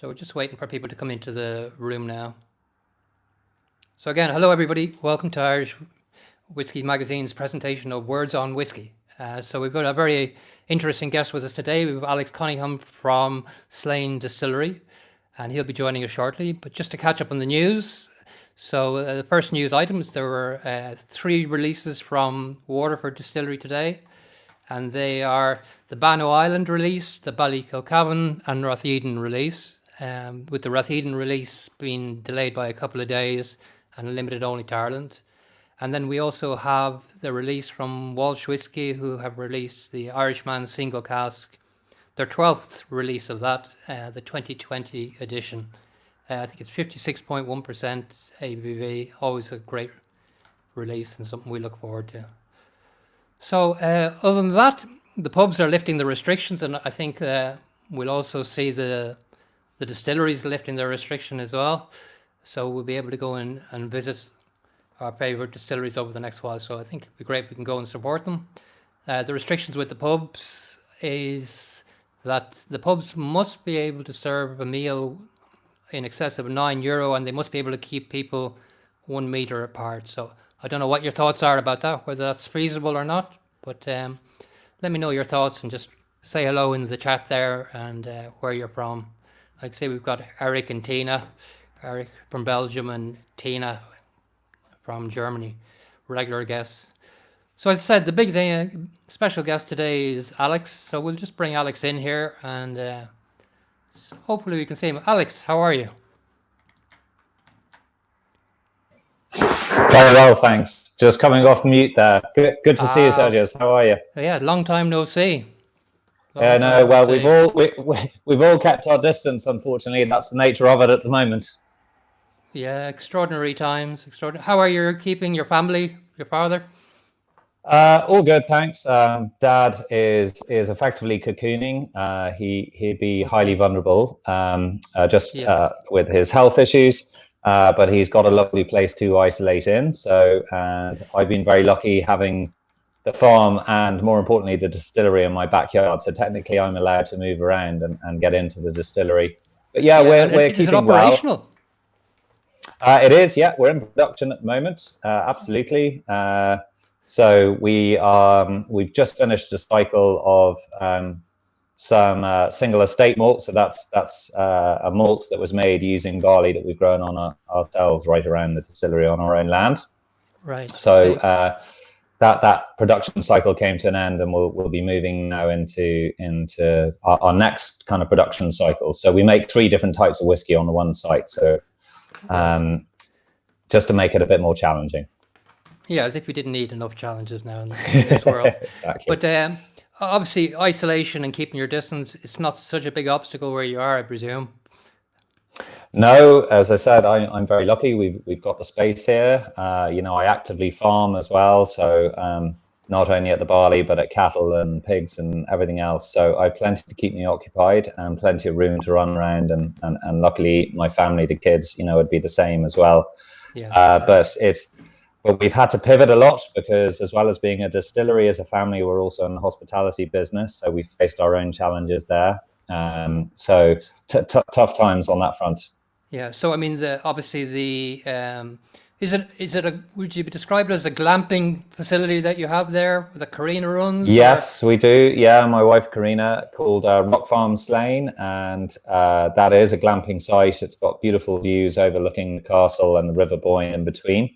So we're just waiting for people to come into the room now. So again, hello everybody. Welcome to Irish Whiskey Magazine's presentation of Words on Whiskey. So we've got a very interesting guest with us today. We have Alex Conyngham from Slane Distillery, and he'll be joining us shortly. But just to catch up on the news, so the first news items, there were 3 releases from Waterford Distillery today, and they are the Bannow Island release, the Ballykilcavan and Ratheden release, with the Ratheden release being delayed by a couple of days and limited only to Ireland. And then we also have the release from Walsh Whisky, who have released the Irishman Single Cask, their 12th release of that, the 2020 edition. I think it's 56.1% ABV, always a great release and something we look forward to. So other than that, the pubs are lifting the restrictions, and I think we'll also see the distilleries lifting their restriction as well. So we'll be able to go in and visit our favourite distilleries over the next while. So I think it'd be great if we can go and support them. The restrictions with the pubs is that the pubs must be able to serve a meal in excess of €9, and they must be able to keep people 1 metre apart. So I don't know what your thoughts are about that, whether that's feasible or not, but let me know your thoughts and just say hello in the chat there and where you're from. Like I say, we've got Eric and Tina, Eric from Belgium and Tina from Germany, regular guests. So as I said, the big thing, special guest today is Alex. So we'll just bring Alex in here and hopefully we can see him. Alex, how are you? Very well, thanks. Just coming off mute there. Good to see you, Sergius. How are you? Yeah, long time no see. We've all kept our distance. Unfortunately, that's the nature of it at the moment. Yeah, extraordinary times. How are you keeping your family, your father? All good, thanks. Dad is effectively cocooning. He'd be highly vulnerable, with his health issues. But he's got a lovely place to isolate in. So, and I've been very lucky having the farm and, more importantly, the distillery in my backyard. So technically, I'm allowed to move around and get into the distillery. But we're keeping operational? Well. It is, yeah. We're in production at the moment. Absolutely. So we've just finished a cycle of some single estate malt. So that's a malt that was made using barley that we've grown on ourselves right around the distillery on our own land. Right. So that production cycle came to an end, and we'll be moving now into our next kind of production cycle. So we make 3 different types of whiskey on the one site. So just to make it a bit more challenging. Yeah, as if we didn't need enough challenges now in this world. Exactly. But obviously, isolation and keeping your distance, it's not such a big obstacle where you are, I presume. No, as I said, I'm very lucky. We've got the space here. I actively farm as well, so not only at the barley but at cattle and pigs and everything else. So I've plenty to keep me occupied and plenty of room to run around. And luckily, my family, the kids, would be the same as well. Yeah. But we've had to pivot a lot because, as well as being a distillery, as a family, we're also in the hospitality business. So we've faced our own challenges there. So tough times on that front. Yeah. So I mean, would you describe it as a glamping facility that you have there with the Karina runs? Yes, we do. Yeah, my wife Karina, called Rock Farm Slane, and that is a glamping site. It's got beautiful views overlooking the castle and the River Boyne in between.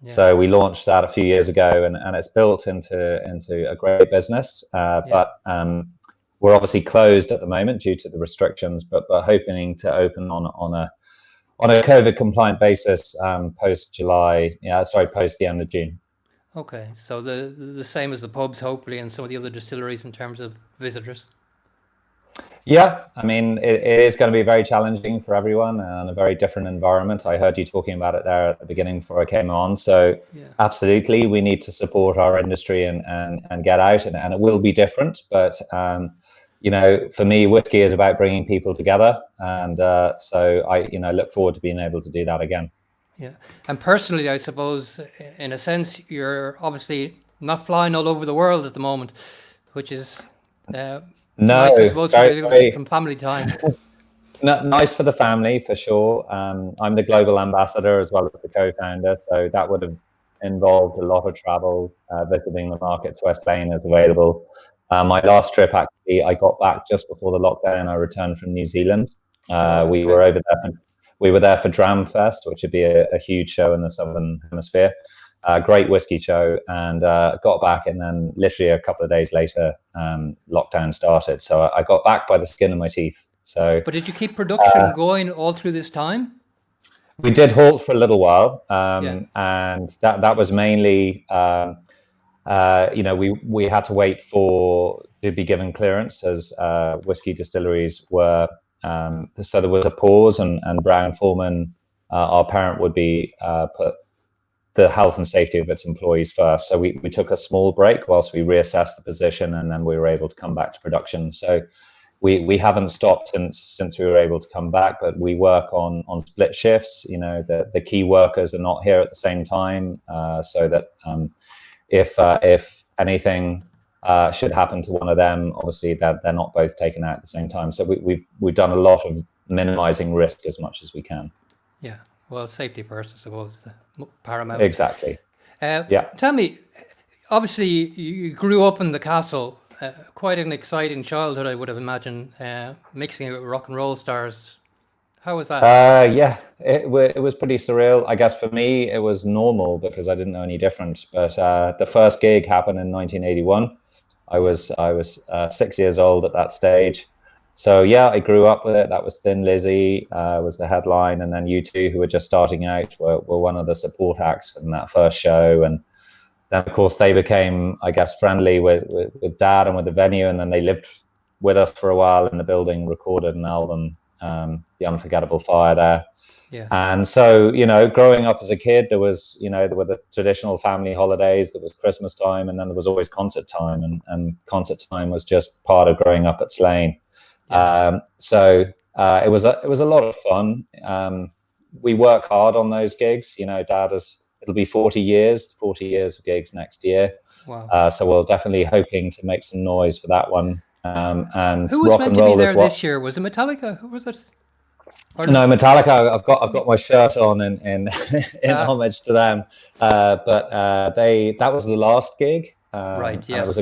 Yeah. So we launched that a few years ago, and it's built into a great business. But we're obviously closed at the moment due to the restrictions, but hoping to open on a COVID compliant basis post the end of June. Okay, so the same as the pubs, hopefully, and some of the other distilleries in terms of visitors. Yeah, I mean, it is going to be very challenging for everyone and a very different environment. I heard you talking about it there at the beginning before I came on. So Absolutely, we need to support our industry and get out, and it will be different. But, for me, whiskey is about bringing people together. And so I look forward to being able to do that again. Yeah. And personally, I suppose, in a sense, you're obviously not flying all over the world at the moment, which is... No, nice, I suppose, for some family time. Nice for the family, for sure. I'm the global ambassador as well as the co-founder, so that would have involved a lot of travel, visiting the markets where Slane is available. My last trip, actually, I got back just before the lockdown. I returned from New Zealand. We were over there. We were there for Dram Fest, which would be a huge show in the Southern Hemisphere. Great whiskey show, and got back, and then literally a couple of days later, lockdown started. So I got back by the skin of my teeth. So, but did you keep production going all through this time? We did halt for a little while, and that was mainly, we had to wait to be given clearance as whiskey distilleries were. So there was a pause, and Brown Forman, our parent, would be put the health and safety of its employees first. So we took a small break whilst we reassessed the position, and then we were able to come back to production. So we haven't stopped since we were able to come back, but we work on split shifts. The key workers are not here at the same time, so that if anything should happen to one of them, obviously they're not both taken out at the same time. So we've done a lot of minimizing risk as much as we can. Yeah, well, safety first, I suppose, the paramount. Exactly. Tell me, obviously you grew up in the castle. Quite an exciting childhood, I would have imagined, mixing it with rock and roll stars. How was that? It was pretty surreal. I guess for me, it was normal because I didn't know any different. But the first gig happened in 1981. I was 6 years old at that stage. So yeah, I grew up with it. That was Thin Lizzy was the headline, and then U2, who were just starting out, were one of the support acts in that first show. And then, of course, they became, I guess, friendly with Dad and with the venue, and then they lived with us for a while in the building, recorded an album, The Unforgettable Fire there. Yeah. And so, growing up as a kid, there were the traditional family holidays, there was Christmas time, and then there was always concert time, and concert time was just part of growing up at Slane. Yeah. It was a lot of fun. We work hard on those gigs. Dad it'll be 40 years of gigs next year. Wow. So we're definitely hoping to make some noise for that one. And who was rock meant and to roll be there is what? This year? Was it Metallica? Who was it? No, Metallica. I've got my shirt on in homage to them. But that was the last gig. Right. Yes. And it was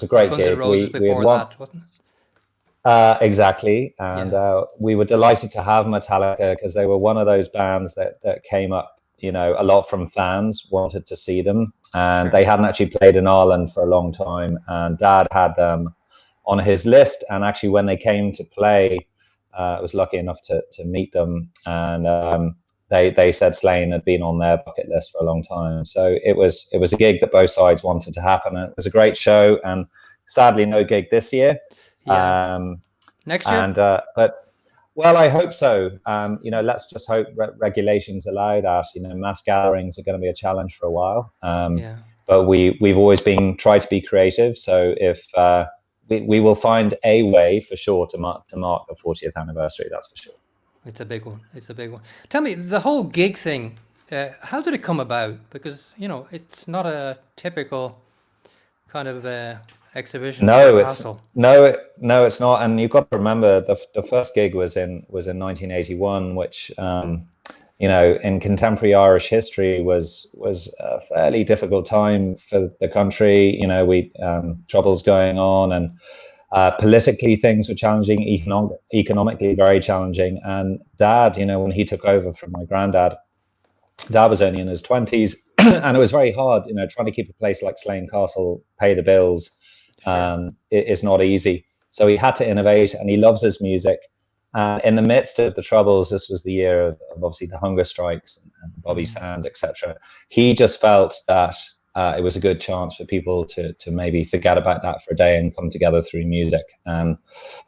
a great Guns gig. N' Roses before that, wasn't it? Exactly, and we were delighted to have Metallica because they were one of those bands that came up. A lot from fans wanted to see them, and they hadn't actually played in Ireland for a long time. And Dad had them on his list, and actually when they came to play, I was lucky enough to meet them, and they said Slane had been on their bucket list for a long time. So it was a gig that both sides wanted to happen, and it was a great show. And sadly, no gig this year. Yeah. Next year? And well, I hope so. Let's just hope regulations allow that. Mass gatherings are going to be a challenge for a while. But we've always tried to be creative. So if we will find a way for sure to mark the 40th anniversary, that's for sure. It's a big one. Tell me, the whole gig thing, how did it come about? Because, it's not a typical kind of exhibition. No, it's not. And you've got to remember the first gig was in 1981, which in contemporary Irish history was a fairly difficult time for the country. We troubles going on, and politically things were challenging, economically very challenging. And Dad, when he took over from my granddad, Dad was only in his 20s, and it was very hard. Trying to keep a place like Slane Castle pay the bills. Is not easy. So he had to innovate, and he loves his music. In the midst of the troubles, this was the year of obviously the hunger strikes and Bobby Sands, etc. He just felt that it was a good chance for people to maybe forget about that for a day and come together through music.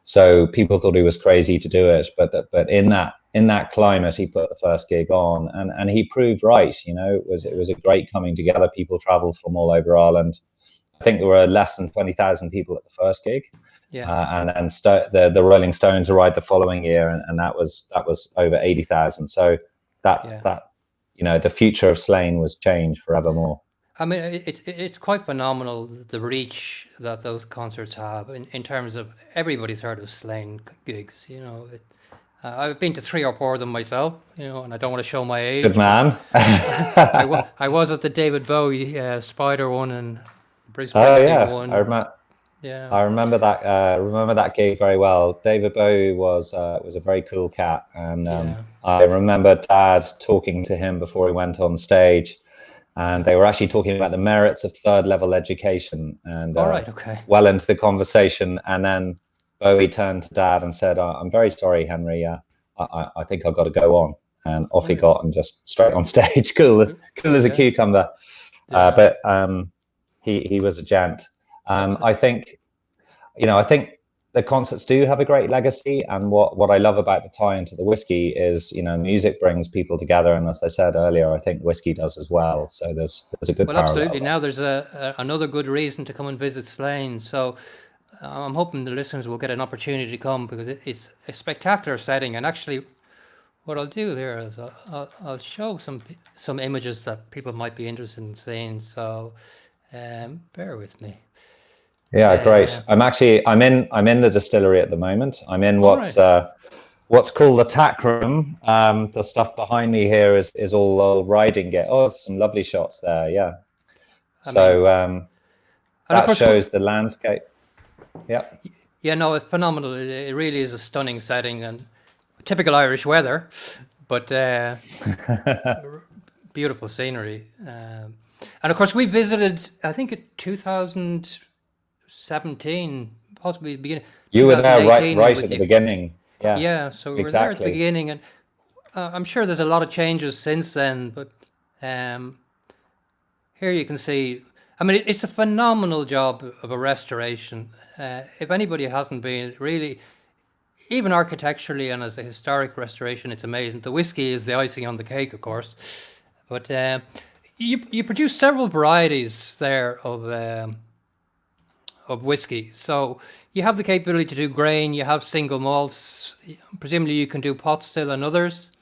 So people thought he was crazy to do it, but in that climate, he put the first gig on, and he proved right. It was a great coming together. People travelled from all over Ireland. I think there were less than 20,000 people at the first gig, and the Rolling Stones arrived the following year, and that was over 80,000. So that the future of Slane was changed forevermore. I mean, it's quite phenomenal the reach that those concerts have in terms of everybody's heard of Slane gigs. I've been to 3 or 4 of them myself. And I don't want to show my Good age, but man. I was at the David Bowie Spider one and Bruce Oh Springsteen yeah, one. Yeah, I remember that. Remember that gig very well. David Bowie was a very cool cat, and yeah, I remember Dad talking to him before he went on stage, and they were actually talking about the merits of third level education, and all right, okay. well into the conversation, and then Bowie turned to Dad and said, "I'm very sorry, Henry. I think I've got to go on." And off Oh, he yeah, got, and just straight on stage, cool as a yeah, cucumber. yeah. But he was a gent. Absolutely. I think the concerts do have a great legacy, and what I love about the tie into the whiskey is, music brings people together, and as I said earlier, I think whiskey does as well. So there's a good Well, parallel absolutely. Now there's another good reason to come and visit Slane. So I'm hoping the listeners will get an opportunity to come because it's a spectacular setting. And actually, what I'll do here is I'll show some images that people might be interested in seeing. So bear with me. there. Yeah, great. Uh, I'm in the distillery at the moment. I'm in all right. what's called the tack room. The stuff behind me here is all riding gear. Oh, there's some lovely shots there. Yeah. I mean, So and of that course, shows the landscape. Yeah. yeah, no, it's phenomenal. It really is a stunning setting and typical Irish weather, but beautiful scenery. And of course, we visited, I think, in 2017, possibly the beginning, You were there right 2018 right with at the you. beginning. Yeah, Yeah, so we were there at the exactly. beginning, and I'm sure there's a lot of changes since then. But um, here you can see, I mean, it's a phenomenal job of a restoration. If anybody hasn't been, really, even architecturally and as a historic restoration, it's amazing. The whiskey is the icing on the cake, of course. But you produce several varieties there of whiskey. So you have the capability to do grain, you have single malts. Presumably you can do pot still and others.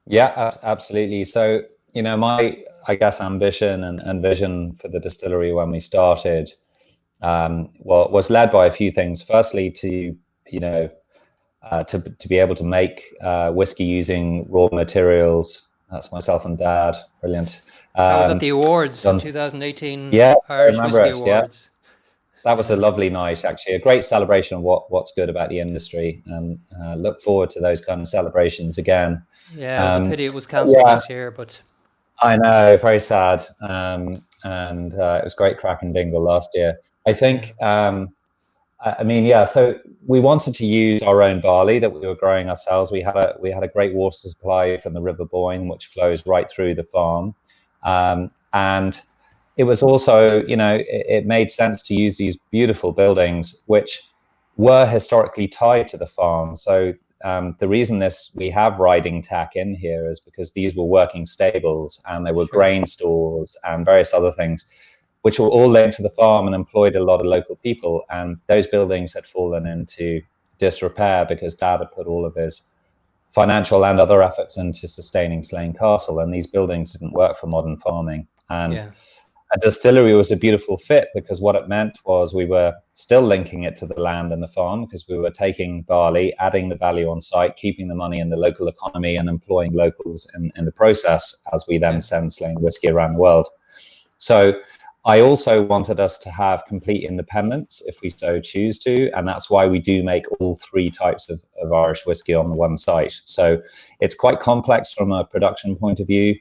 Yeah, absolutely. So, my, I guess, ambition and vision for the distillery when we started, was led by a few things. Firstly, to be able to make whiskey using raw materials. That's myself and Dad. Brilliant. That was at the awards, the Done, 2018 yeah, I Irish remember Whiskey it. Yeah, Awards. that was a Yeah. lovely night, actually. A great celebration of what's good about the industry, and look forward to those kind of celebrations again. Yeah, it was a Um, pity it was but cancelled yeah, this year, but I know, very sad. And it was great crack and bingle last year. I yeah, think, I mean, yeah. So we wanted to use our own barley that we were growing ourselves. We had a great water supply from the River Boyne, which flows right through the farm, and it was also, it made sense to use these beautiful buildings, which were historically tied to the farm. So the reason we have riding tack in here is because these were working stables, and there were sure. grain stores and various other things, which were all linked to the farm and employed a lot of local people. And those buildings had fallen into disrepair because Dad had put all of his financial and other efforts into sustaining Slane Castle, and these buildings didn't work for modern farming. And Yeah, a distillery was a beautiful fit because what it meant was we were still linking it to the land and the farm, because we were taking barley, adding the value on site, keeping the money in the local economy, and employing locals in the process as we then yeah, send Slane whiskey around the world. So I also wanted us to have complete independence if we so choose to, and that's why we do make all three types of Irish whiskey on the one site. So it's quite complex from a production point of view.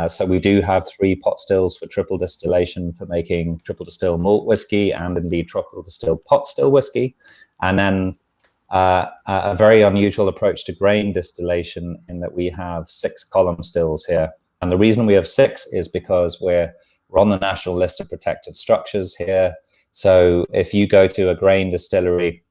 So we do have 3 pot stills for triple distillation for making triple distill malt whiskey, and indeed triple distill pot still whiskey. And then a very unusual approach to grain distillation in that we have 6 column stills here. And the reason we have 6 is because we're on the national list of protected structures here. So if you go to a grain distillery,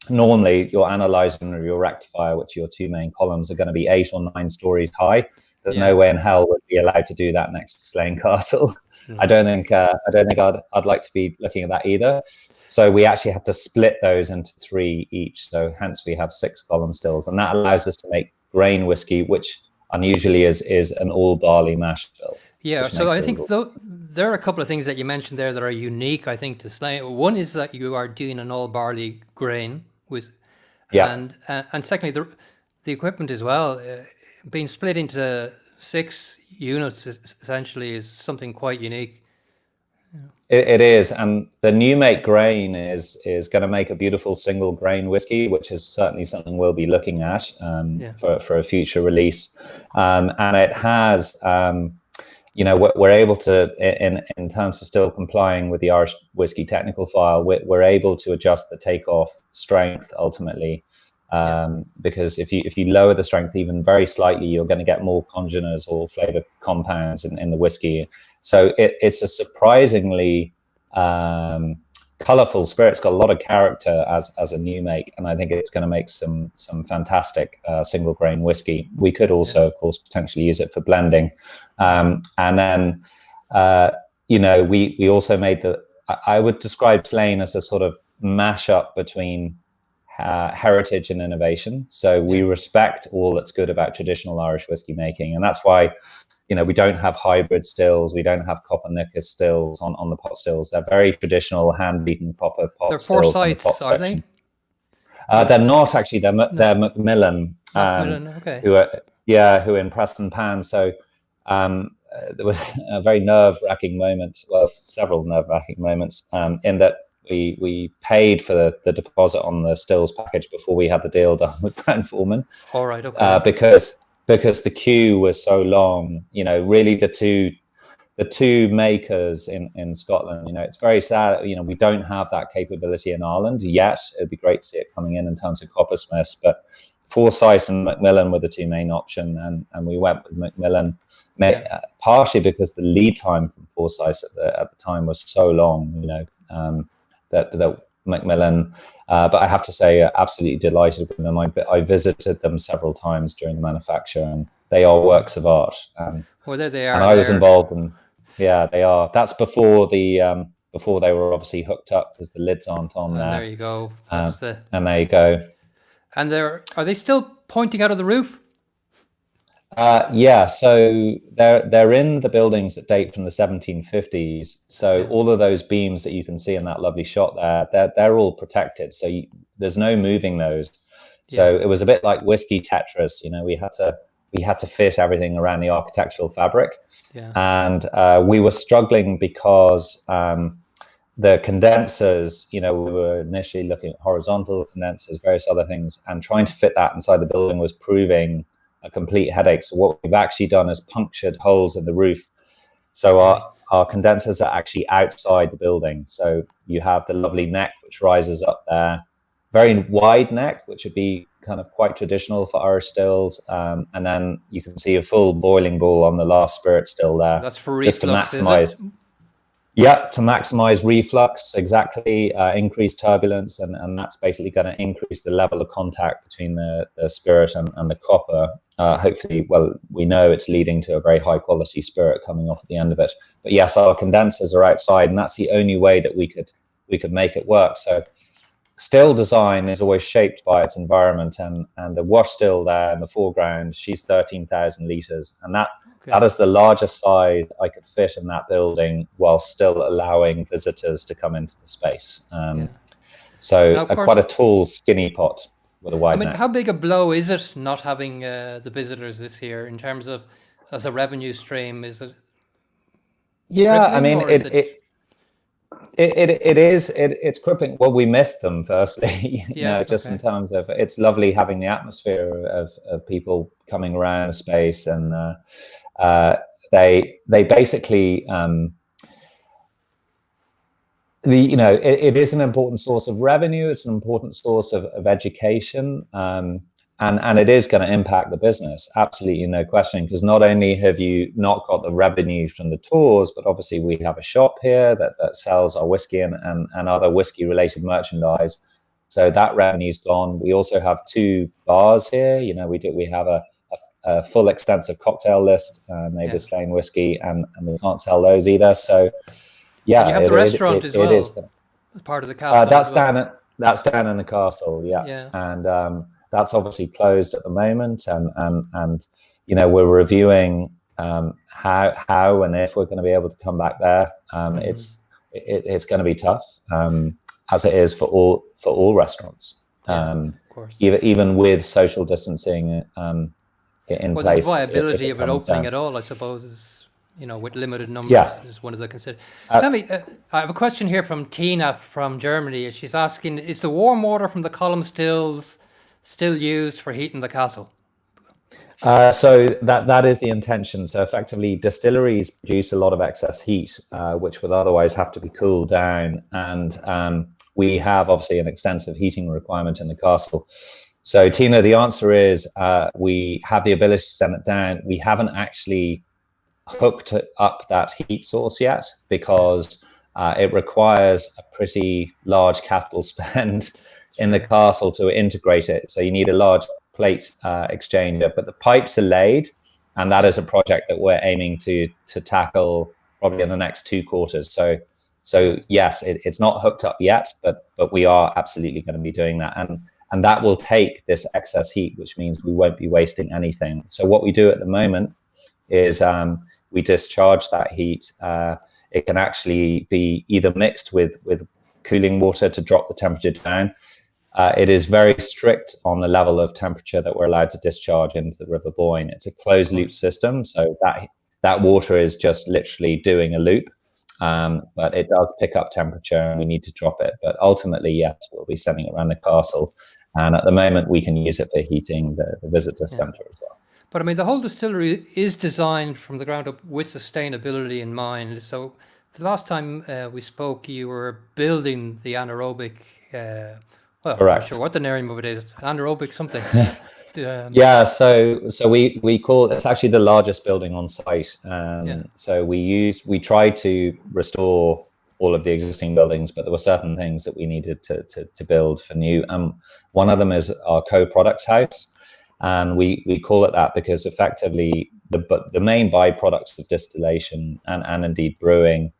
normally your analyzer or your rectifier, which are your 2 main columns, are going to be 8 or 9 stories high. There's yeah. no way in hell would be allowed to do that next to Slane Castle. No. I don't think I'd like to be looking at that either. So we actually have to split those into 3 each. So hence we have 6 column stills, and that allows us to make grain whiskey, which unusually is an all barley mash bill. Yeah, which so makes I it a think little. there are a couple of things that you mentioned there that are unique, I think, to Slane. One is that you are doing an all barley grain with, Yeah. and secondly, the equipment as well, being split into 6 units essentially is something quite unique. It is, and the new make grain is going to make a beautiful single grain whiskey, which is certainly something we'll be looking at Yeah, for a future release. And it has, we're able to, in terms of still complying with the Irish Whiskey Technical File, we're able to adjust the takeoff strength ultimately. yeah, Because if you lower the strength even very slightly, you're going to get more congeners or flavor compounds in the whiskey. So it's a surprisingly colorful spirit. It's got a lot of character as a new make, and I think it's going to make some fantastic single grain whiskey. We could yeah, also, of course, potentially use it for blending, yeah, and then we also made I would describe Slane as a sort of mashup between heritage and innovation. So we yeah, respect all that's good about traditional Irish whiskey making, and that's why we don't have hybrid stills, we don't have copper knicker stills on the pot stills. They're very traditional hand beaten copper they're pot stills on the foresights, top are they? section. They're not actually. No, They're Macmillan, Macmillan. Okay. who in Preston Pan. So there was a very nerve-wracking moment. Well, several nerve-wracking moments in that we paid for the deposit on the stills package before we had the deal done with Brown Forman, All right. Okay. because the queue was so long. Really the two makers in Scotland. It's very sad. We don't have that capability in Ireland yet. It'd be great to see it coming in terms of coppersmiths, but Forsyth and Macmillan were the two main option, and we went with Macmillan, Yeah. partially because the lead time from Forsyth at the time was so long. That Macmillan. But I have to say, absolutely delighted with them. I visited them several times during the manufacture, and they are Yeah. works of art. Well, there they And are I was there. involved in. Yeah, they are. That's before before they were obviously hooked up because the lids aren't on And there there. you go. That's the. And there you go. And are they still pointing out of the roof? Yeah, so they're in the buildings that date from the 1750s. So Yeah. all of those beams that you can see in that lovely shot there, they're all protected. So there's no moving those. So Yes. it was a bit like whiskey Tetris. We had to fit everything around the architectural fabric, Yeah. and we were struggling because the condensers, we were initially looking at horizontal condensers, various other things, and trying to fit that inside the building was proving a complete headache. So what we've actually done is punctured holes in the roof. So Right. our condensers are actually outside the building. So you have the lovely neck which rises up there, very wide neck, which would be kind of quite traditional for Irish stills. And then you can see a full boiling ball on the last spirit still there, That's for just to reflux, is maximize. it? Yeah, to maximize reflux, exactly, increase turbulence, and that's basically going to increase the level of contact between the spirit and the copper. Hopefully, well, we know it's leading to a very high quality spirit coming off at the end of it. But yes, our condensers are outside, and that's the only way that we could make it work. So still design is always shaped by its environment, and the wash still there in the foreground, she's 13,000 litres, and that is the largest size I could fit in that building while still allowing visitors to come into the space. Yeah. So Now, of course, quite a tall, skinny pot with a I wide mean, neck. how big a blow is it not having the visitors this year in terms of as a revenue stream? Is it Yeah, I crippling mean or is it? it's crippling. Well, we missed them firstly, Yes. just in Okay. terms of it's lovely having the atmosphere of people coming around a space, and they basically it is an important source of revenue. It's an important source of education, and it is going to impact the business, absolutely, no question, because not only have you not got the revenue from the tours, but obviously we have a shop here that sells our whiskey and other whiskey related merchandise, so that revenue's gone. We also have 2 bars here. We have a full extensive cocktail list made with Slane whiskey, and we can't sell those either. So And you yeah, have the restaurant as it is. well, part of the castle as That's well. that's down in the castle, yeah, Yeah. and that's obviously closed at the moment, and we're reviewing How and if we're going to be able to come back there, it's going to be tough, as it is for all restaurants. Of course. Even with social distancing in Well, there's place, if viability it of it comes opening down. at all, I suppose, is, with limited Yeah. numbers is one of the consider. Uh, Tell me, I have a question here from Tina from Germany. She's asking, is the warm water from the column stills still used for heating the castle? So that is the intention. So effectively, distilleries produce a lot of excess heat, which would otherwise have to be cooled down, and we have obviously an extensive heating requirement in the castle. So Tina, the answer is we have the ability to send it down. We haven't actually hooked up that heat source yet because it requires a pretty large capital spend in the castle to integrate it. So you need a large plate exchanger, but the pipes are laid, and that is a project that we're aiming to tackle probably in the next 2 quarters. So yes, it's not hooked up yet, but we are absolutely going to be doing that, and that will take this excess heat, which means we won't be wasting anything. So what we do at the moment is we discharge that heat. It can actually be either mixed with cooling water to drop the temperature down. It is very strict on the level of temperature that we're allowed to discharge into the River Boyne. It's a closed loop system, so that water is just literally doing a loop, but it does pick up temperature and we need to drop it. But ultimately, yes, we'll be sending it around the castle, and at the moment we can use it for heating the visitor centre as well. But I mean, the whole distillery is designed from the ground up with sustainability in mind. So the last time we spoke, you were building the anaerobic. Well, I'm Correct. not sure what the name of it is. Anaerobic something. Yeah, so we call it's actually the largest building on site. So we tried to restore all of the existing buildings, but there were certain things that we needed to build for new. One of them is our co-products house, and we call it that because effectively the main byproducts of distillation and indeed brewing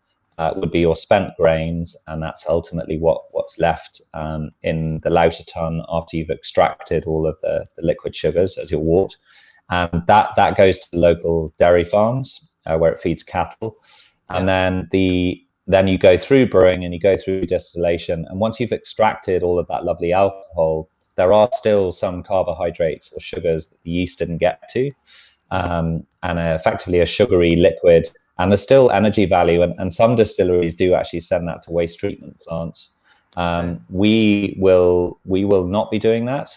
would be your spent grains, and that's ultimately what's left in the lauter tun after you've extracted all of the liquid sugars as your wort, and that goes to the local dairy farms where it feeds cattle, and then you go through brewing and you go through distillation, and once you've extracted all of that lovely alcohol, there are still some carbohydrates or sugars that the yeast didn't get to, and effectively a sugary liquid. And there's still energy value, and some distilleries do actually send that to waste treatment plants. We will not be doing that.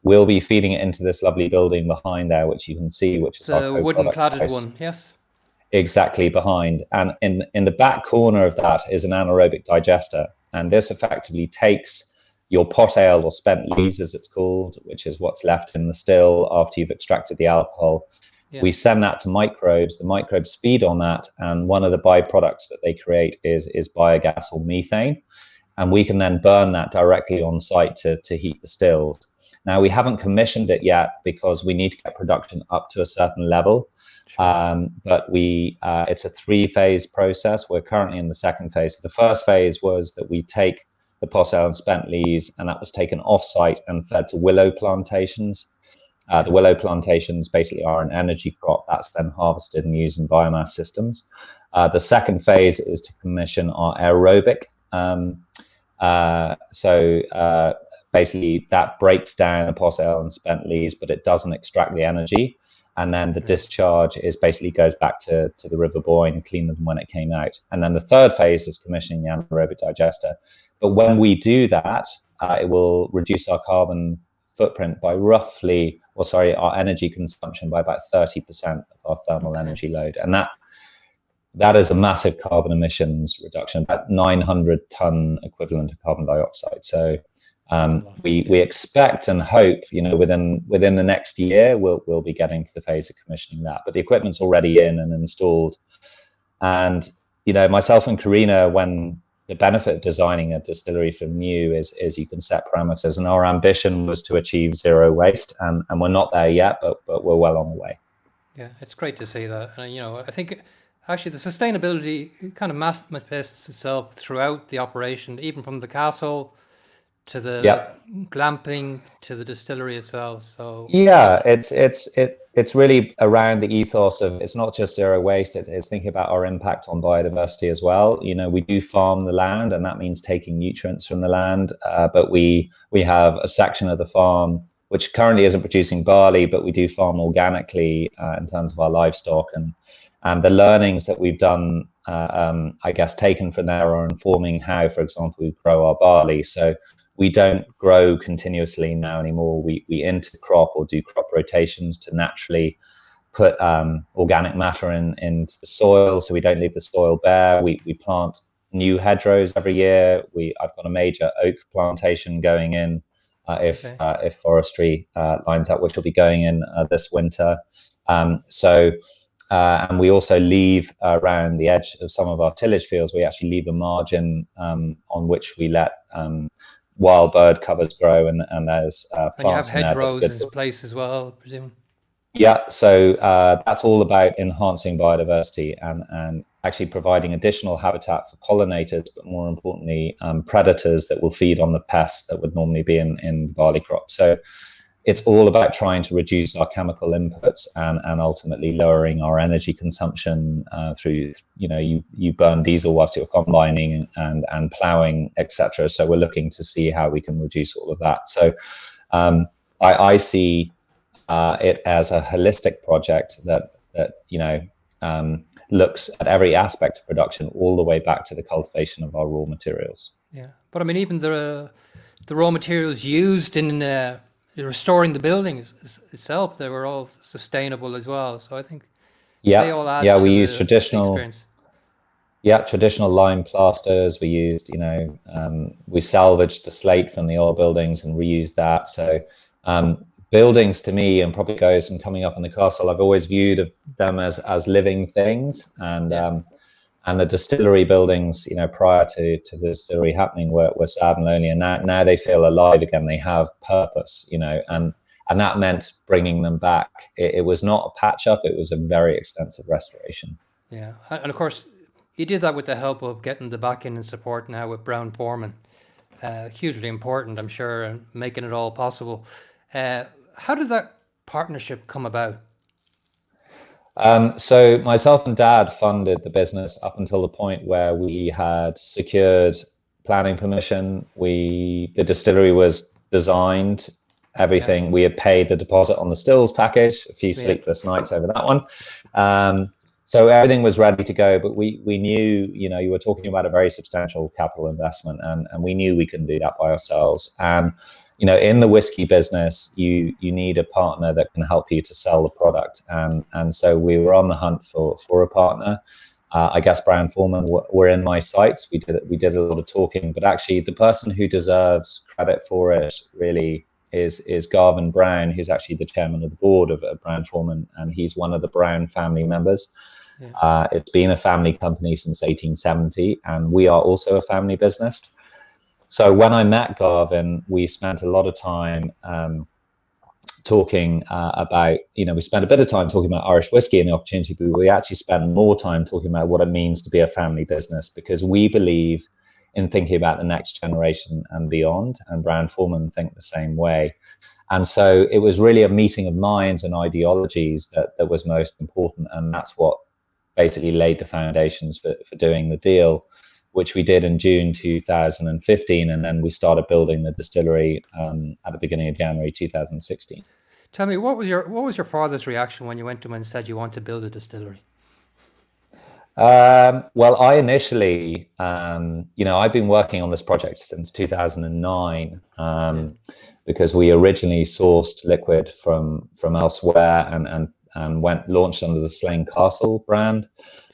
We'll be feeding it into this lovely building behind there, which you can see, which is the wooden cladded one. Yes. Exactly behind, and in the back corner of that is an anaerobic digester, and this effectively takes your pot ale or spent lees, as it's called, which is what's left in the still after you've extracted the alcohol. We send that to microbes. The microbes feed on that, and one of the byproducts that they create is biogas or methane, and we can then burn that directly on site to heat the stills. Now, we haven't commissioned it yet because we need to get production up to a certain level, but it's a 3-phase process. We're currently in the second phase. The first phase was that we take the pot ale and spent lees, and that was taken off-site and fed to willow plantations. The willow plantations basically are an energy crop that's then harvested and used in biomass systems. The second phase is to commission our aerobic. Basically that breaks down the pot ale and spent lees, but it doesn't extract the energy. And then the discharge is basically goes back to the River Boyne, cleaner than when it came out. And then the third phase is commissioning the anaerobic digester. But when we do that, it will reduce our carbon footprint by our energy consumption by about 30% of our thermal energy load, and that is a massive carbon emissions reduction, about 900 ton equivalent of carbon dioxide. So we expect and hope, within the next year we'll be getting to the phase of commissioning that, but the equipment's already in and installed. And myself and Karina, when the benefit of designing a distillery from new is you can set parameters, and our ambition was to achieve zero waste, and we're not there yet, but we're well on the way. Yeah, it's great to see that. I think actually the sustainability kind of manifests itself throughout the operation, even from the castle to the Yeah. glamping to the distillery itself. So Yeah, it's really around the ethos of it's not just zero waste, it's thinking about our impact on biodiversity as well. You know, we do farm the land, and that means taking nutrients from the land, but we have a section of the farm which currently isn't producing barley, but we do farm organically in terms of our livestock, and the learnings that we've done, I guess, taken from there are informing how, for example, we grow our barley. So we don't grow continuously now anymore. We intercrop or do crop rotations to naturally put organic matter into the soil, so we don't leave the soil bare. We plant new hedgerows every year. I've got a major oak plantation going in if forestry lines up, which will be going in this winter. And we also leave around the edge of some of our tillage fields. We actually leave a margin on which we let wild bird covers grow, and there's plants and you have in there that are hedgerows good in place as well, I presume. Yeah, so that's all about enhancing biodiversity and actually providing additional habitat for pollinators, but more importantly, predators that will feed on the pests that would normally be in the barley crop. So it's all about trying to reduce our chemical inputs and ultimately lowering our energy consumption through, you burn diesel whilst you're combining and ploughing, etc. So we're looking to see how we can reduce all of that. So I see it as a holistic project that looks at every aspect of production all the way back to the cultivation of our raw materials. Yeah, but I mean, even the raw materials used in restoring the buildings itself, they were all sustainable as well. So I think they all add to we use the traditional experience. Yeah, traditional lime plasters. We used, we salvaged the slate from the old buildings and reused that. So buildings, to me, and probably goes from coming up in the castle, I've always viewed of them as living things, and the distillery buildings, prior to the distillery happening, were sad and lonely, and now they feel alive again. They have purpose, and that meant bringing them back. It was not a patch up; it was a very extensive restoration. Yeah, and of course, you did that with the help of getting the backing and support now with Brown-Forman. Hugely important, I'm sure, and making it all possible. How did that partnership come about? So myself and Dad funded the business up until the point where we had secured planning permission. The distillery was designed, everything. We had paid the deposit on the stills package, a few sleepless nights over that one. So everything was ready to go, but we knew, you were talking about a very substantial capital investment, and we knew we couldn't do that by ourselves. And in the whiskey business, you need a partner that can help you to sell the product. And so we were on the hunt for a partner. I guess Brown-Forman were in my sights. We did a lot of talking, but actually the person who deserves credit for it really is Garvin Brown, who's actually the chairman of the board of Brown-Forman, and he's one of the Brown family members. It's been a family company since 1870, and we are also a family business. So when I met Garvin, we spent a lot of time talking about, we spent a bit of time talking about Irish whiskey and the opportunity, but we actually spent more time talking about what it means to be a family business, because we believe in thinking about the next generation and beyond, and Brown-Forman think the same way. And so it was really a meeting of minds and ideologies that was most important, and that's what basically laid the foundations for doing the deal, which we did in June 2015, and then we started building the distillery at the beginning of January 2016. Tell me, what was your father's reaction when you went to him and said you want to build a distillery? Well, I initially, I've been working on this project since 2009, because we originally sourced liquid from elsewhere and launched under the Slane Castle brand.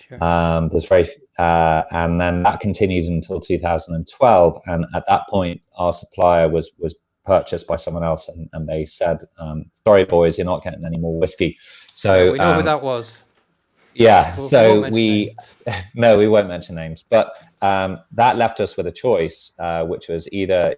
Sure. And then that continued until 2012, and at that point our supplier was purchased by someone else, and they said, sorry boys, you're not getting any more whiskey. So we know who that was. Yeah, so we won't mention names, but that left us with a choice, which was either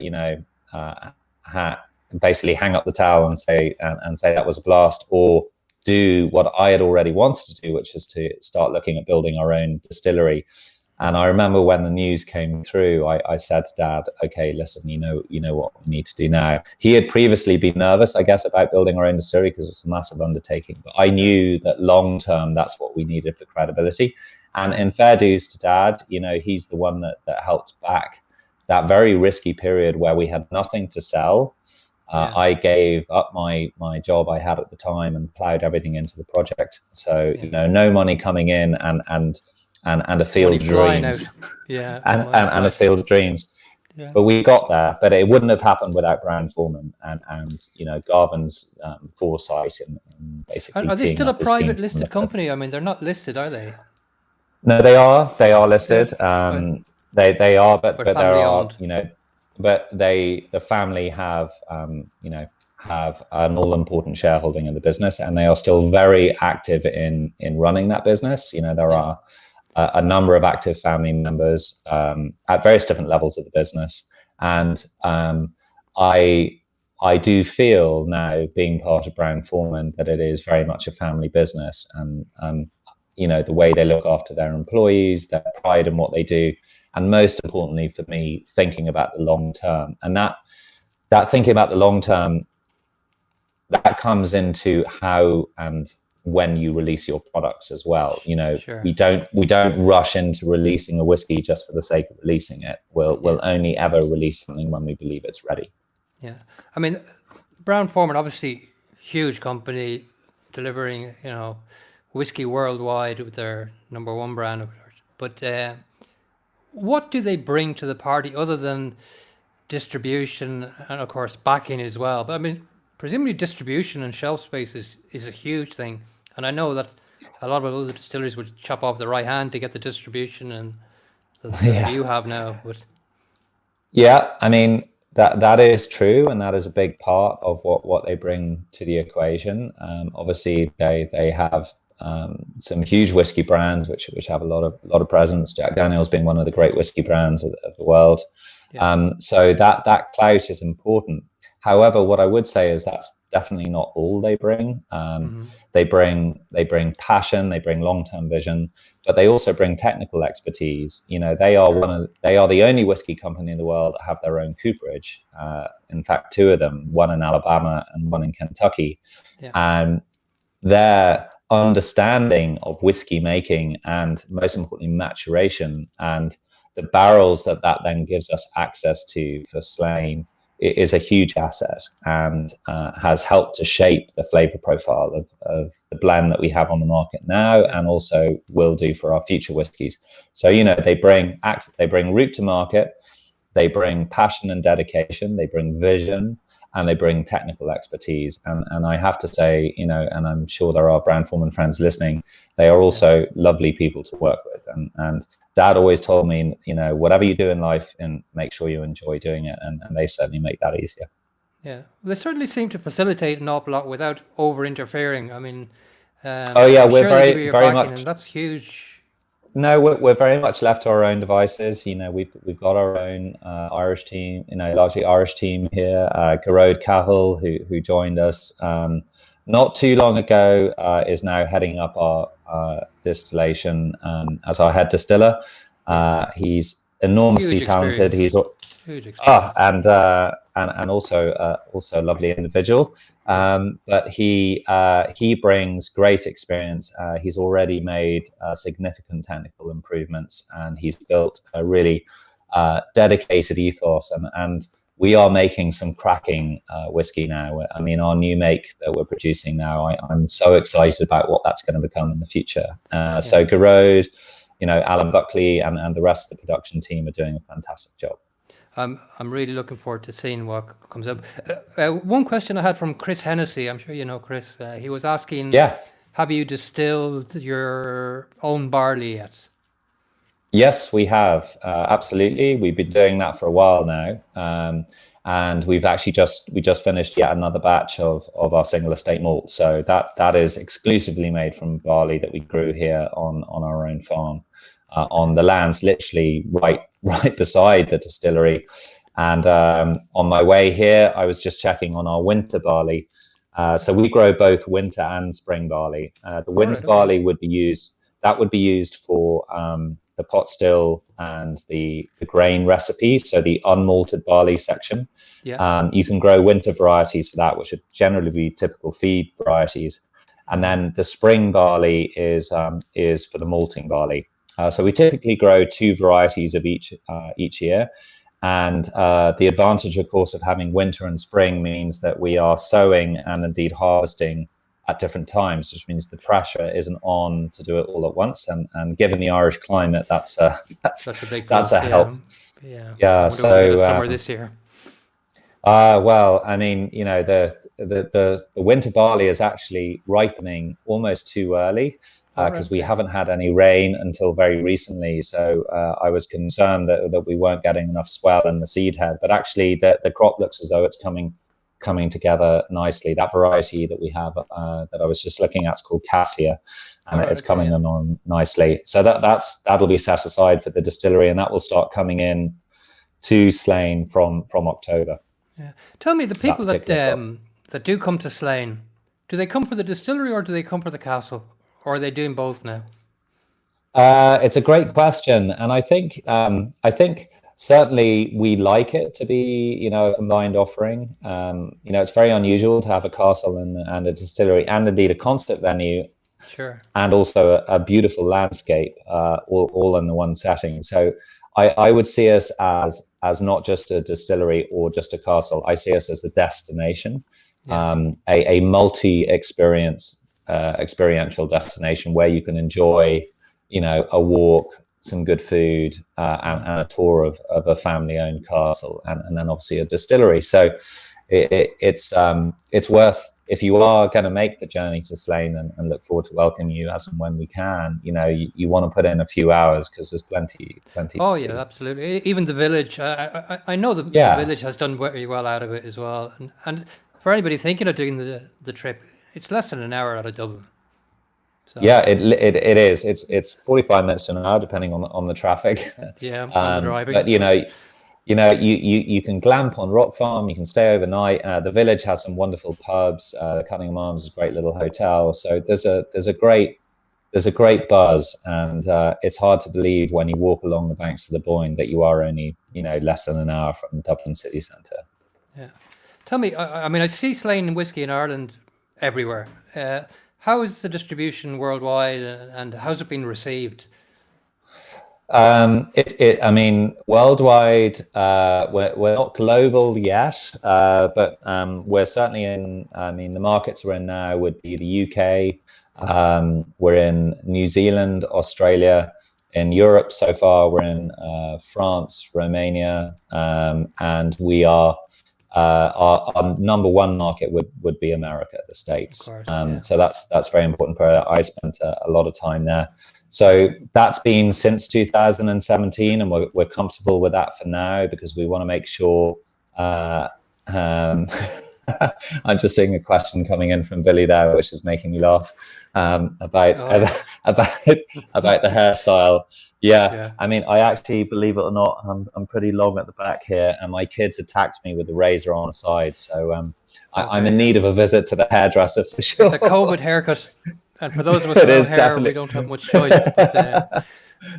basically hang up the towel and say that was a blast, or do what I had already wanted to do, which is to start looking at building our own distillery. And I remember when the news came through, I said to Dad, okay, listen, you know what we need to do now. He had previously been nervous, I guess, about building our own distillery because it's a massive undertaking. But I knew that long term, that's what we needed for credibility. And in fair dues to Dad, he's the one that helped back that very risky period where we had nothing to sell. I gave up my job I had at the time and plowed everything into the project. So, no money coming in and a field of dreams. And a field of dreams. Yeah. But we got there, but it wouldn't have happened without Brown-Forman and Garvin's foresight and basically. Are they still a private listed company? I mean, they're not listed, are they? No, they are listed. Right. They are, but there are, but the family have have an all-important shareholding in the business, and they are still very active in running that business. There are a number of active family members at various different levels of the business, and I do feel now, being part of Brown-Forman, that it is very much a family business, and the way they look after their employees, their pride in what they do, and most importantly for me, thinking about the long term. And that thinking about the long term, that comes into how and when you release your products as well. Sure. we don't rush into releasing a whiskey just for the sake of releasing it. We'll only ever release something when we believe it's ready. Yeah, I mean, Brown-Forman, obviously huge company, delivering whiskey worldwide with their #1 brand, but what do they bring to the party other than distribution and of course backing as well? But I mean, presumably distribution and shelf space is a huge thing, and I know that a lot of other distilleries would chop off the right hand to get the distribution and that you have now. But yeah, I mean, that is true, and that is a big part of what they bring to the equation. Obviously they have some huge whiskey brands which have a lot of presence. Jack Daniel's being one of the great whiskey brands of the world. So that clout is important. However, what I would say is that's definitely not all they bring. They bring passion, they bring long-term vision, but they also bring technical expertise. They are the only whiskey company in the world that have their own cooperage. In fact, 2 of them, one in Alabama and one in Kentucky. And their understanding of whiskey making and most importantly maturation and the barrels that then gives us access to for Slane is a huge asset, and has helped to shape the flavor profile of the blend that we have on the market now, and also will do for our future whiskies. So they bring route to market, they bring passion and dedication, they bring vision, and they bring technical expertise. And I have to say, and I'm sure there are Brown-Forman friends listening, they are also lovely people to work with. And Dad always told me, whatever you do in life, and make sure you enjoy doing it. And they certainly make that easier. Yeah, well, they certainly seem to facilitate an awful lot without over interfering. I mean, we're very much, and that's huge. No, we're very much left to our own devices. We've got our own Irish team, largely Irish team here. Garode Cahill, who joined us not too long ago, is now heading up our distillation as our head distiller. He's enormously talented. He's huge experience. And also a lovely individual. But he brings great experience. He's already made significant technical improvements, and he's built a really dedicated ethos. And we are making some cracking whiskey now. I mean, our new make that we're producing now, I'm so excited about what that's going to become in the future. So Garode, Alan Buckley and the rest of the production team are doing a fantastic job. I'm really looking forward to seeing what comes up. One question I had from Chris Hennessy, I'm sure you know Chris, he was asking, have you distilled your own barley yet? Yes, we have. Absolutely. We've been doing that for a while now. And we've actually just finished yet another batch of our single estate malt. So that is exclusively made from barley that we grew here on our own farm. On the lands literally right beside the distillery. And on my way here, I was just checking on our winter barley. So we grow both winter and spring barley. The winter barley would be used for the pot still and the grain recipe, so the unmalted barley section. Yeah. You can grow winter varieties for that, which would generally be typical feed varieties. And then the spring barley is for the malting barley. So we typically grow 2 varieties of each year. And the advantage, of course, of having winter and spring means that we are sowing and indeed harvesting at different times, which means the pressure isn't on to do it all at once. And given the Irish climate, that's a big plus. that's a help. Yeah. Yeah. So summer this year. well, I mean, the winter barley is actually ripening almost too early because we haven't had any rain until very recently. So I was concerned that we weren't getting enough swell in the seed head, but actually the crop looks as though it's coming together nicely. That variety that we have that I was just looking at is called Cassia, and it's coming on nicely. So that'll be set aside for the distillery, and that will start coming in to Slane from October. Yeah. Tell me, the people that do come to Slane, do they come for the distillery or do they come for the castle, or are they doing both now? It's a great question, and I think certainly we like it to be a combined offering. It's very unusual to have a castle and a distillery, and indeed a concert venue. Sure. And also a beautiful landscape, all in the one setting. So I would see us as not just a distillery or just a castle. I see us as a destination, a experiential destination where you can enjoy, a walk, some good food, and a tour of a family-owned castle, and then obviously a distillery. So it's worth, if you are going to make the journey to Slane and look forward to welcoming you as and when we can, you want to put in a few hours because there's plenty to see. Absolutely. Even the village, I know the village has done very well out of it as well. And for anybody thinking of doing the trip, it's less than an hour out of Dublin. So. Yeah, it is. It's 45 minutes to an hour depending on the traffic. Yeah, on the driving. But you can glamp on Rock Farm. You can stay overnight. The village has some wonderful pubs. Conyngham Arms is a great little hotel. So there's a great buzz, and it's hard to believe when you walk along the banks of the Boyne that you are only less than an hour from Dublin city centre. Yeah, tell me. I mean, I see Slane whiskey in Ireland everywhere. How is the distribution worldwide, and how's it been received? I mean, worldwide, we're not global yet, but we're certainly in. I mean, the markets we're in now would be the UK. We're in New Zealand, Australia. In Europe, so far, we're in France, Romania, and we are. Our number one market would be America, the States. Course, So that's very important. I spent a lot of time there. So that's been since 2017, and we're comfortable with that for now because we want to make sure. I'm just seeing a question coming in from Billy there, which is making me laugh about the hairstyle. Yeah, I mean, I actually, believe it or not, I'm pretty long at the back here, and my kids attacked me with the razor on the side. So I'm in need of a visit to the hairdresser for sure. It's a COVID haircut, and for those of us without hair, definitely. We don't have much choice. But,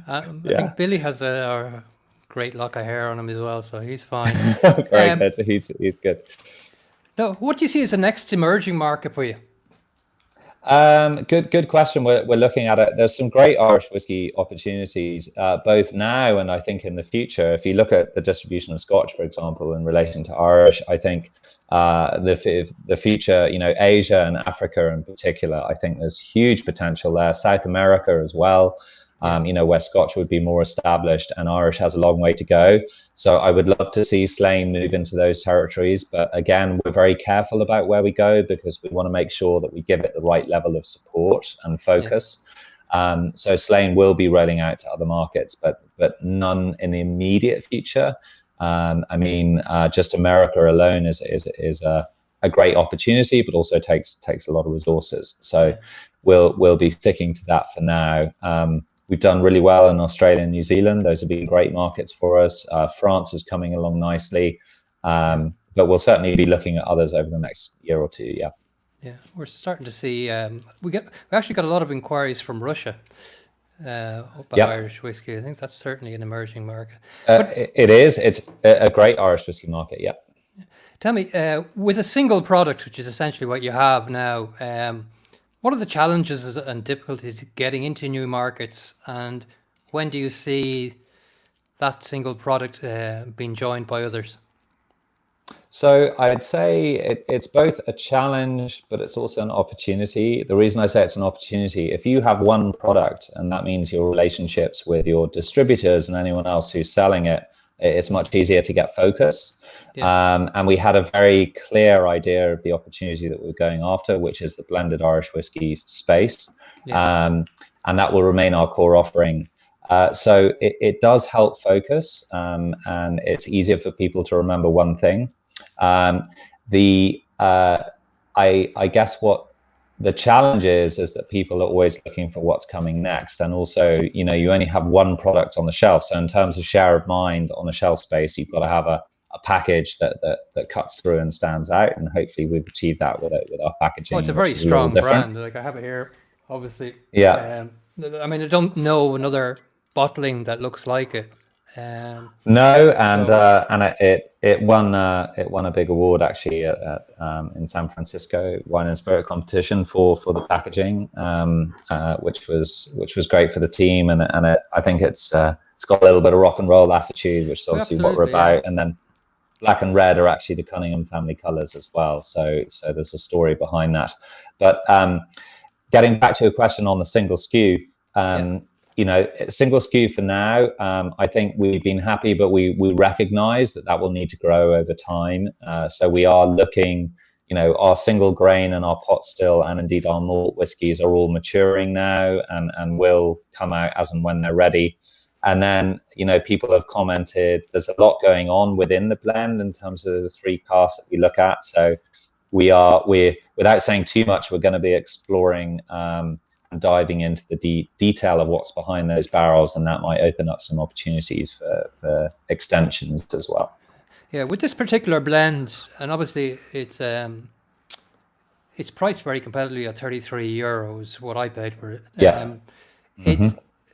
I think Billy has a great lock of hair on him as well, so he's fine. Very good. He's good. Now, what do you see as the next emerging market for you? Good question. We're looking at it. There's some great Irish whiskey opportunities, both now and I think in the future. If you look at the distribution of Scotch, for example, in relation to Irish, I think the future, Asia and Africa in particular, I think there's huge potential there. South America as well. Where Scotch would be more established and Irish has a long way to go. So I would love to see Slane move into those territories. But again, we're very careful about where we go because we want to make sure that we give it the right level of support and focus. So Slane will be rolling out to other markets, but none in the immediate future. Just America alone is a great opportunity, but also takes a lot of resources. So we'll be sticking to that for now. We've done really well in Australia and New Zealand. Those have been great markets for us. France is coming along nicely, but we'll certainly be looking at others over the next year or two. Yeah, we're starting to see. We actually got a lot of inquiries from Russia. up Yep. Irish whiskey. I think that's certainly an emerging market. But It is. It's a great Irish whiskey market. Yeah. tell me, with a single product, which is essentially what you have now, what are the challenges and difficulties getting into new markets, and when do you see that single product being joined by others? So I'd say it's both a challenge, but it's also an opportunity. The reason I say it's an opportunity, if you have one product, and that means your relationships with your distributors and anyone else who's selling it, it's much easier to get focus. Yeah. And we had a very clear idea of the opportunity that we're going after, which is the blended Irish whiskey space. Yeah. And that will remain our core offering. So it does help focus, and it's easier for people to remember one thing. I guess what the challenge is that people are always looking for what's coming next, and also, you only have one product on the shelf. So in terms of share of mind on the shelf space, you've got to have a package that cuts through and stands out, and hopefully we've achieved that with our packaging. Oh, it's a very strong brand. Like, I have it here, obviously. Yeah. I mean, I don't know another bottling that looks like it. No, and it won a big award actually in San Francisco Wine and Spirit competition for the packaging, which was great for the team, and I think it's got a little bit of rock and roll attitude, which is obviously what we're about. Yeah. And then black and red are actually the Conyngham family colors as well, so there's a story behind that. But getting back to a question on the single SKU. Single SKU for now, I think we've been happy, but we recognize that will need to grow over time. So we are looking, our single grain and our pot still, and indeed our malt whiskies are all maturing now and will come out as and when they're ready. And then, people have commented there's a lot going on within the blend in terms of the three casks that we look at. So we're without saying too much, we're going to be exploring and diving into the detail of what's behind those barrels, and that might open up some opportunities for extensions as well. Yeah, with this particular blend, and obviously it's priced very competitively at €33, what I paid for it. Yeah.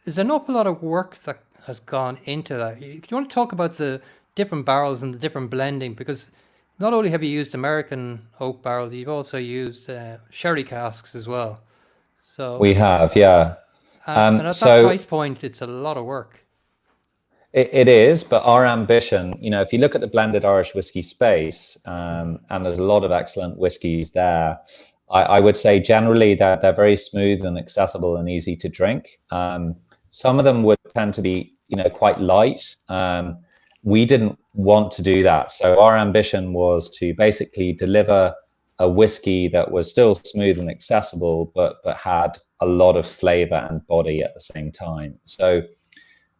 There's an awful lot of work that has gone into that. Do you want to talk about the different barrels and the different blending? Because not only have you used American oak barrels, you've also used sherry casks as well. So we have, yeah. And at that price point, it's a lot of work. It is, but our ambition, if you look at the blended Irish whiskey space, and there's a lot of excellent whiskies there, I would say generally that they're very smooth and accessible and easy to drink. Some of them would tend to be, quite light. We didn't want to do that. So our ambition was to basically deliver a whiskey that was still smooth and accessible, but had a lot of flavor and body at the same time. So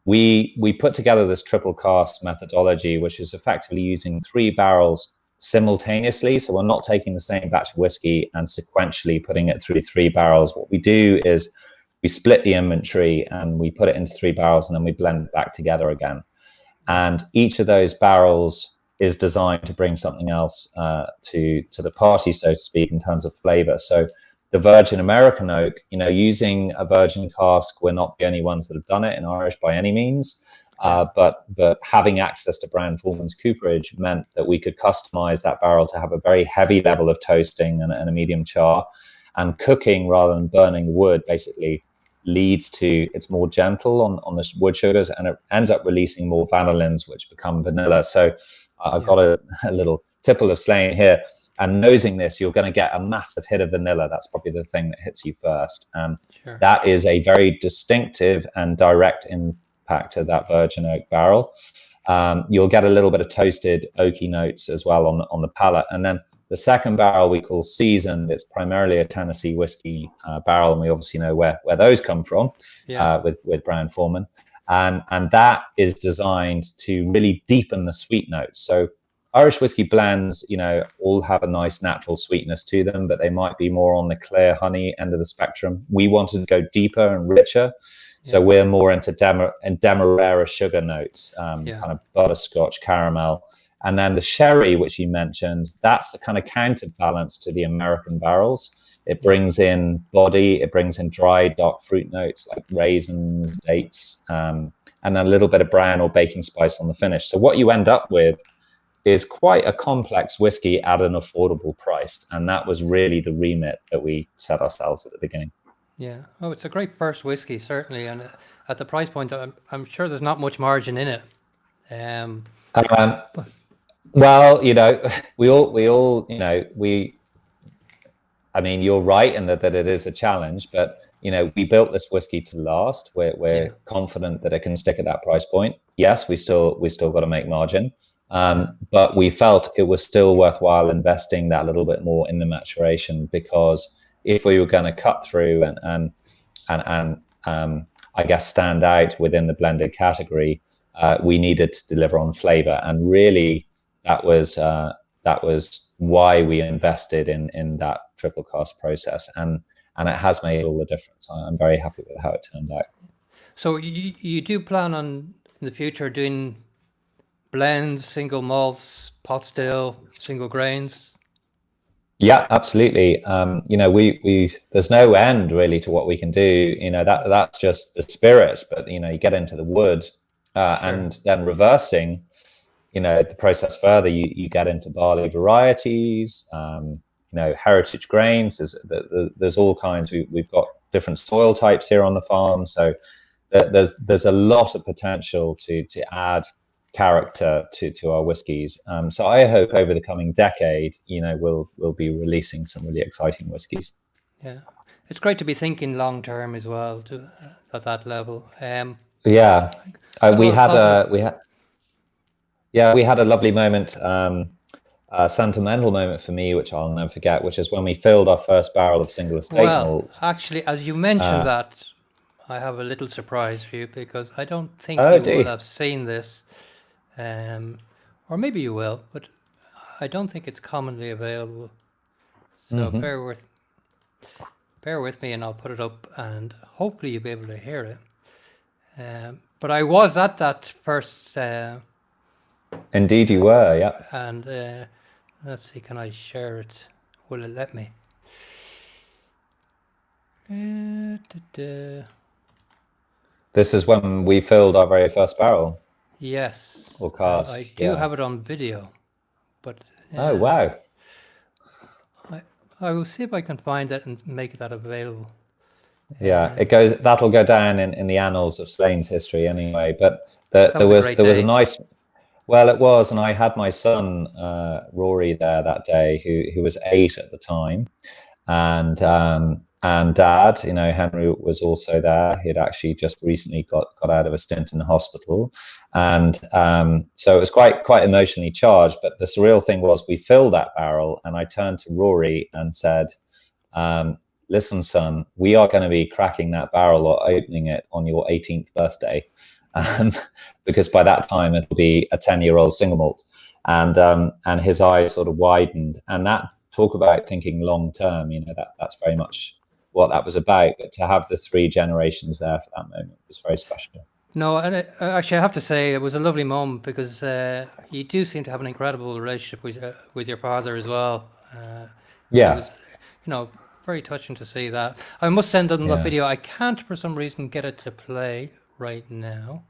we put together this triple cast methodology, which is effectively using 3 barrels simultaneously. So we're not taking the same batch of whiskey and sequentially putting it through 3 barrels. What we do is we split the inventory and we put it into 3 barrels, and then we blend it back together again. And each of those barrels is designed to bring something else to the party, so to speak, in terms of flavor. So the virgin American oak, using a virgin cask, we're not the only ones that have done it in Irish by any means, but having access to Brown-Forman's cooperage meant that we could customize that barrel to have a very heavy level of toasting and a medium char, and cooking rather than burning wood basically leads to it's more gentle on the wood sugars, and it ends up releasing more vanillins, which become vanilla. So I've got a little tipple of Slane here, and nosing this, you're going to get a massive hit of vanilla. That's probably the thing that hits you first. Sure. That is a very distinctive and direct impact of that virgin oak barrel. You'll get a little bit of toasted oaky notes as well on the palate. And then the second barrel we call seasoned. It's primarily a Tennessee whiskey barrel, and we obviously know where those come from, with Brown-Forman. And that is designed to really deepen the sweet notes. So Irish whiskey blends, all have a nice natural sweetness to them, but they might be more on the clear honey end of the spectrum. We wanted to go deeper and richer. So we're more into Demerara sugar notes, kind of butterscotch, caramel. And then the sherry, which you mentioned, that's the kind of counterbalance to the American barrels. It brings in body, it brings in dry, dark fruit notes like raisins, dates, and a little bit of brown or baking spice on the finish. So what you end up with is quite a complex whiskey at an affordable price. And that was really the remit that we set ourselves at the beginning. Yeah. Oh, it's a great first whiskey, certainly. And at the price point, I'm sure there's not much margin in it. Well, we all, I mean, you're right in that it is a challenge, but we built this whiskey to last. We're confident that it can stick at that price point. Yes, we still got to make margin, but we felt it was still worthwhile investing that little bit more in the maturation, because if we were going to cut through and I guess stand out within the blended category, we needed to deliver on flavor, and really that was why we invested in that triple cask process, and it has made all the difference. I'm very happy with how it turned out. So you do plan on in the future doing blends, single malts, pot still, single grains? Yeah, absolutely. We there's no end really to what we can do. That's just the spirit. But you get into the wood, and then reversing, the process further. You get into barley varieties, heritage grains. There's all kinds. We've got different soil types here on the farm, so there's a lot of potential to add character to our whiskies. So I hope over the coming decade, we'll be releasing some really exciting whiskies. Yeah, it's great to be thinking long term as well at that level. We had a lovely moment, a sentimental moment for me, which I'll never forget, which is when we filled our first barrel of single estate malt. Actually, as you mentioned that, I have a little surprise for you, because I don't think you will have seen this. Or maybe you will, but I don't think it's commonly available. So bear with me, and I'll put it up, and hopefully you'll be able to hear it. But I was at that first. Indeed, you were. Yeah. And let's see, can I share it? Will it let me? This is when we filled our very first barrel. Yes. Or cask. I do have it on video, but oh wow! I will see if I can find it and make that available. Yeah, that'll go down in the annals of Slane's history anyway. But there was a nice. Well, it was, and I had my son Rory there that day, who was 8 at the time, and Dad, Henry was also there. He had actually just recently got out of a stint in the hospital, and so it was quite emotionally charged. But the surreal thing was, we filled that barrel, and I turned to Rory and said, "Listen, son, we are going to be cracking that barrel or opening it on your 18th birthday." Because by that time it'll be a 10-year-old single malt, and his eyes sort of widened. And that, talk about thinking long term, that's very much what that was about. But to have the 3 generations there for that moment was very special. No, and actually I have to say it was a lovely moment, because you do seem to have an incredible relationship with your father as well. Yeah, it was, very touching to see that. I must send them that video. I can't for some reason get it to play right now.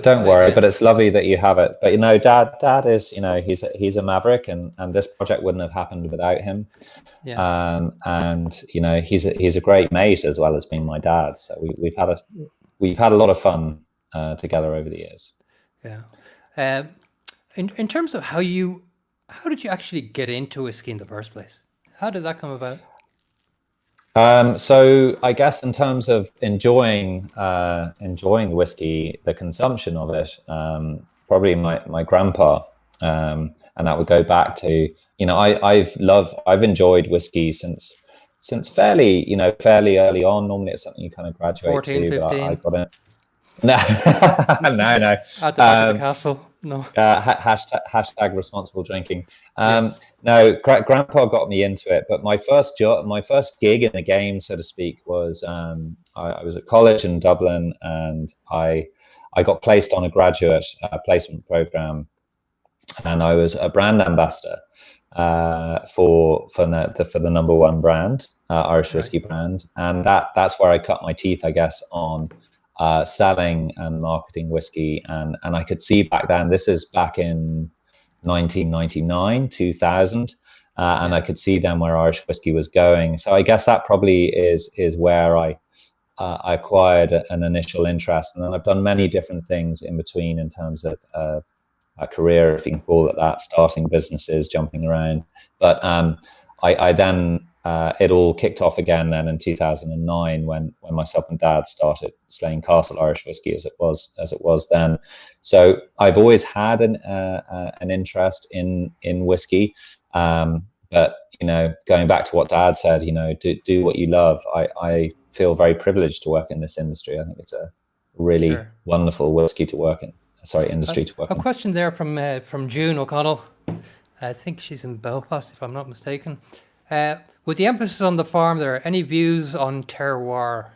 Don't worry, but it's lovely that you have it. But Dad is, he's a maverick, and this project wouldn't have happened without him. Yeah. And he's a great mate as well as being my dad. So we've had a lot of fun together over the years. Yeah. In terms of how did you actually get into whiskey in the first place? How did that come about? So I guess in terms of enjoying whiskey, the consumption of it, probably my grandpa, and that would go back to, I've enjoyed whiskey since fairly early on. Normally it's something you kind of graduate 14, to. 15. I got it. No, no. At the back of the castle. No. Hashtag responsible drinking. Yes. No, Grandpa got me into it, but my first gig in the game, so to speak, was I was at college in Dublin, and I got placed on a graduate placement program and I was a brand ambassador for the number one brand, Irish whiskey brand, and that's where I cut my teeth, I guess, on selling and marketing whiskey, and I could see back then. This is back in 1999, 2000. And I could see then where Irish whiskey was going. So I guess that probably is where I acquired an initial interest, and then I've done many different things in between in terms of a career, if you can call it that, starting businesses, jumping around. But I then it all kicked off again then in 2009 when myself and Dad started Slane Castle Irish Whiskey as it was then. So I've always had an interest in whiskey. But going back to what Dad said, do what you love. I feel very privileged to work in this industry. I think it's a really wonderful whiskey to work in. Industry to work in. A question there from June O'Connell. I think she's in Belfast, if I'm not mistaken. With the emphasis on the farm, there any views on terroir?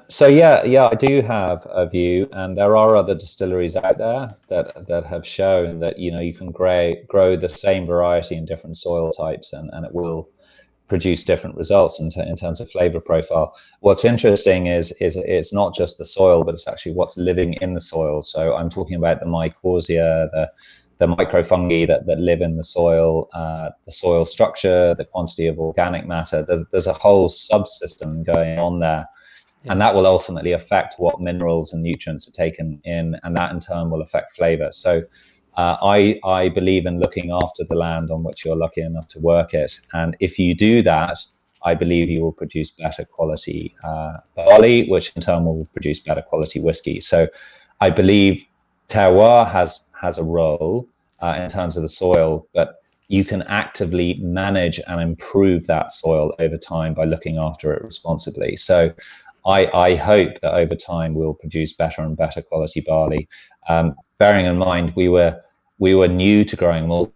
So I do have a view, and there are other distilleries out there that have shown that you can grow the same variety in different soil types, and it will produce different results in terms of flavor profile. What's interesting is it's not just the soil, but it's actually what's living in the soil. So I'm talking about the mycorrhiza, the microfungi that live in the soil structure, the quantity of organic matter. There's a whole subsystem going on there. Yeah. And that will ultimately affect what minerals and nutrients are taken in, and that in turn will affect flavor. So I believe in looking after the land on which you're lucky enough to work it. And if you do that, I believe you will produce better quality barley, which in turn will produce better quality whiskey. So I believe terroir has a role in terms of the soil, but you can actively manage and improve that soil over time by looking after it responsibly. So I hope that over time we'll produce better and better quality barley. Bearing in mind we were new to growing malt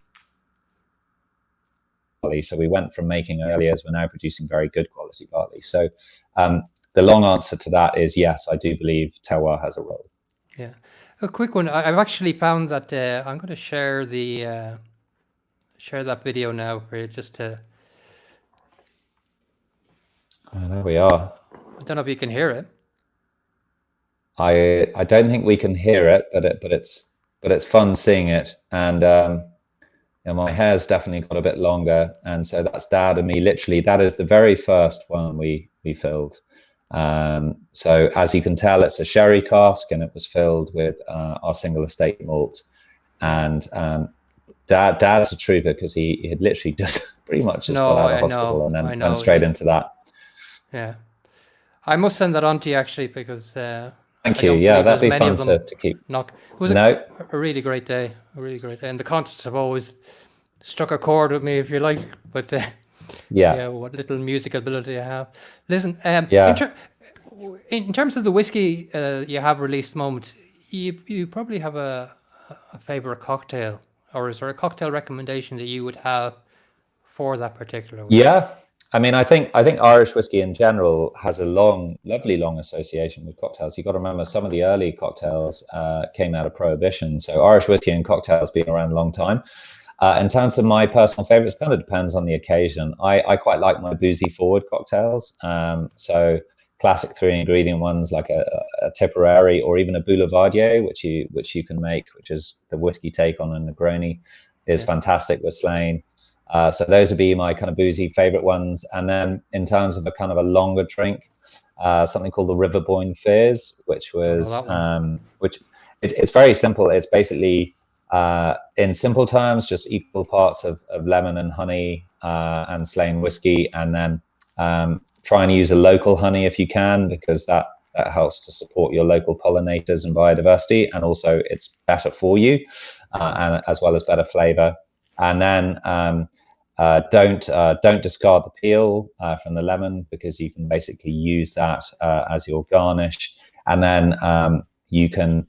barley, so we went from making early years, we're now producing very good quality barley. So the long answer to that is yes, I do believe terroir has a role. Yeah, a quick one. I've actually found that I'm going to share that video now for you, just to. There we are. I don't know if you can hear it. I don't think we can hear it, but it's fun seeing it, and my hair's definitely got a bit longer, and so that's Dad and me. Literally, that is the very first one we filled. So as you can tell, it's a sherry cask, and it was filled with our single estate malt. And Dad's a trooper, because he had literally pretty much got out of hospital and then went straight into that. Yeah, I must send that on to you actually, because thank you. Yeah, that'd be fun to keep. It was a really great day, and the concerts have always struck a chord with me, if you like. But what little music ability I have. Listen, in terms of the whiskey you have released at the moment, you probably have a favorite cocktail, or is there a cocktail recommendation that you would have for that particular whiskey? Yeah. I mean, I think Irish whiskey in general has a lovely long association with cocktails. You've got to remember, some of the early cocktails came out of Prohibition. So Irish whiskey and cocktails been around a long time. In terms of my personal favorites, kind of depends on the occasion. I quite like my boozy forward cocktails. So classic 3-ingredient ones like a Tipperary, or even a Boulevardier, which you can make, which is the whiskey take on a Negroni, is fantastic with Slane. So those would be my kind of boozy favorite ones. And then in terms of a kind of a longer drink, something called the River Boyne Fizz, which was it's very simple. It's basically in simple terms just equal parts of lemon and honey and Slane whiskey, and then try and use a local honey if you can, because that helps to support your local pollinators and biodiversity, and also it's better for you, and as well as better flavor. And then don't discard the peel from the lemon, because you can basically use that as your garnish. And then you can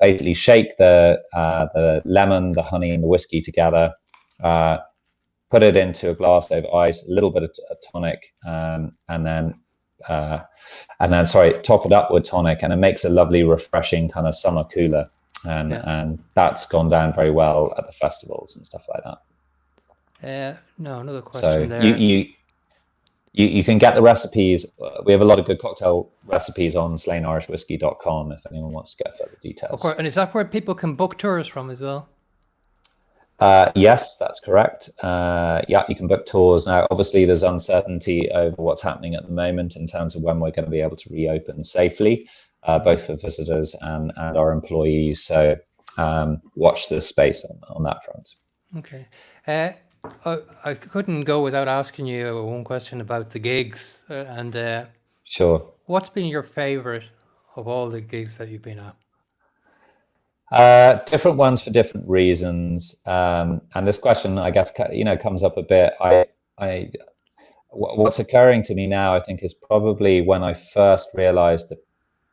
basically shake the lemon, the honey, and the whiskey together. Put it into a glass over ice, a little bit of tonic, and then top it up with tonic, and it makes a lovely, refreshing kind of summer cooler. Yeah. and that's gone down very well at the festivals and stuff like that. No, another So question there. you can get the recipes. We have a lot of good cocktail recipes on slaneirishwhiskey.com if anyone wants to get further Of course, details. and is that where people can book tours from as well? Yes, that's correct. Yeah, you can book tours now. Obviously, there's uncertainty over what's happening at the moment in terms of when we're going to be able to reopen safely, both for visitors and our employees. So watch this space on that front. Okay. I couldn't go without asking you one question about the gigs. And Sure. what's been your favorite of all the gigs that you've been at? Different ones for different reasons. And this question, I guess, comes up a bit. What's occurring to me now, I think, is probably when I first realized the